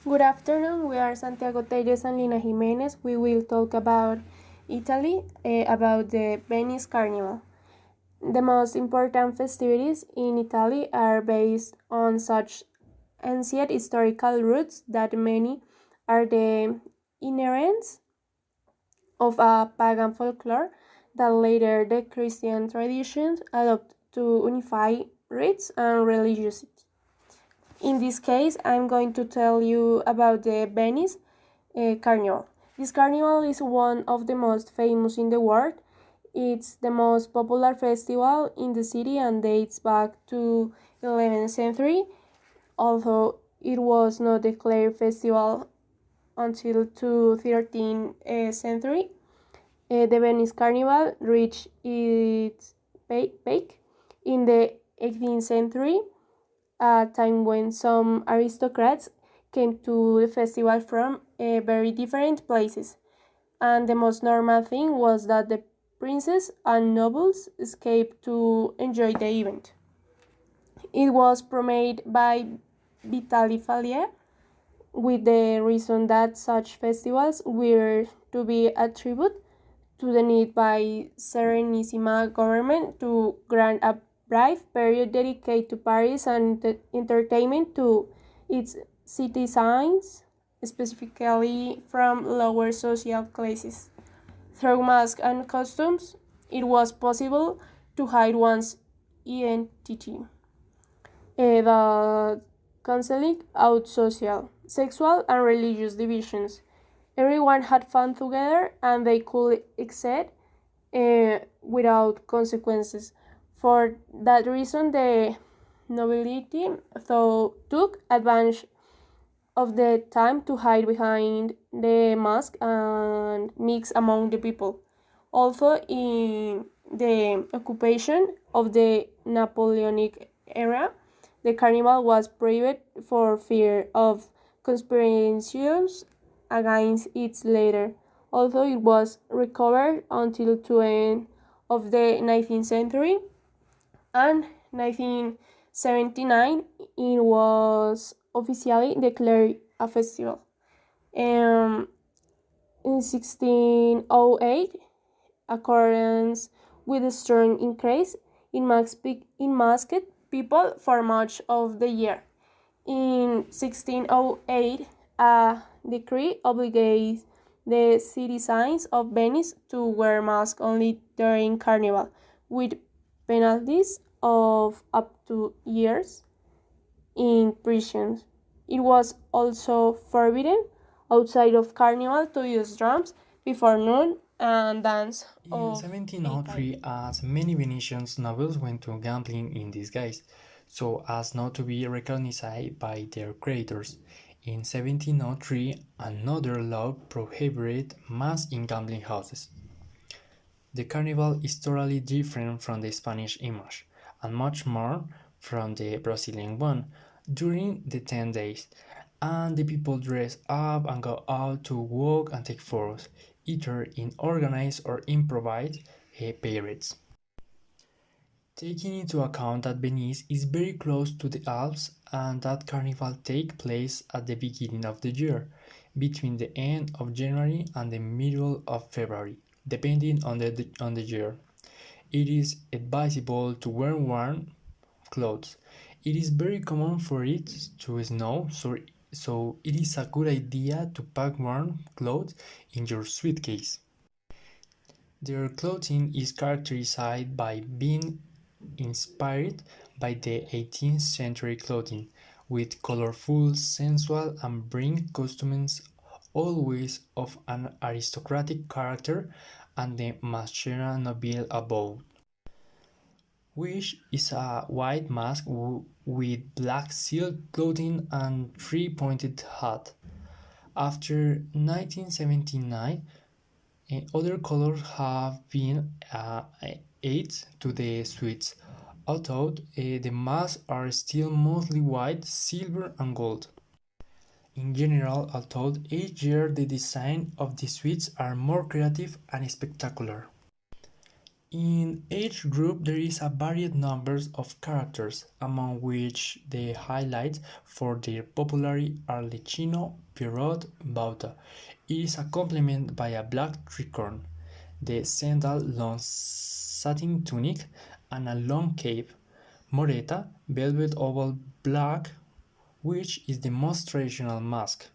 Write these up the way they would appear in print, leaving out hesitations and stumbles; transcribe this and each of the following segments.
Good afternoon. We are Santiago Telles and Lina Jimenez. We will talk about Italy, about the Venice Carnival. The most important festivities in Italy are based on such ancient historical roots that many are the inherents of a pagan folklore that later the Christian traditions adopt to unify rites and religiosity. In this case, I'm going to tell you about the Venice Carnival. This carnival is one of the most famous in the world. It's the most popular festival in the city and dates back to 11th century, although it was not declared festival until to 13th century. The Venice Carnival reached its peak in the 18th century, a time when some aristocrats came to the festival from very different places. And the most normal thing was that the princes and nobles escaped to enjoy the event. It was promoted by Vitali Falia with the reason that such festivals were to be a tribute to the need by Serenissima government to grant a brief period dedicated to Paris and entertainment to its citizens, specifically from lower social classes. Through masks and costumes, it was possible to hide one's identity. The canceling out social, sexual, and religious divisions. Everyone had fun together and they could exit without consequences. For that reason, the nobility took advantage of the time to hide behind the mask and mix among the people. Also, in the occupation of the Napoleonic era, the carnival was prohibited for fear of conspiracies against its leader, although it was recovered until the end of the 19th century and 1979 it was officially declared a festival. Um, in 1608, accordance with a strong increase in masked people for much of the year. In 1608, a decree obligates the citizens of Venice to wear masks only during Carnival, with penalties of up to years in prison. It was also forbidden outside of Carnival to use drums before noon and dance In of 8 1703, as many Venetian nobles went to gambling in disguise, so as not to be recognized by their creditors. In 1703, another law prohibited mass in gambling houses. The carnival is totally different from the Spanish image, and much more from the Brazilian one, during the 10 days, and the people dress up and go out to walk and take photos, either in organized or improvised parades. Taking into account that Venice is very close to the Alps and that carnival takes place at the beginning of the year, between the end of January and the middle of February, depending on the year. It is advisable to wear warm clothes. It is very common for it to snow, so it is a good idea to pack warm clothes in your suitcase. Their clothing is characterized by being inspired by the 18th century clothing, with colorful, sensual, and bright costumes always of an aristocratic character and the Maschera nobile above, which is a white mask with black silk clothing and three-pointed hat. After 1979, other colors have been added to the suites, although the masks are still mostly white, silver, and gold. In general, although each year the design of the suites are more creative and spectacular. In each group there is a varied number of characters, among which the highlights for their popularity are Licino, Pierrot, Bauta. It is complemented by a black tricorn, the sandal long satin tunic, and a long cape. Moreta, velvet oval black, which is the most traditional mask.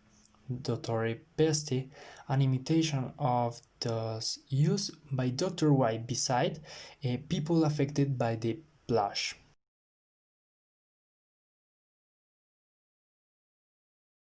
Dottore Peste, an imitation of those used by Dr. White beside people affected by the plague.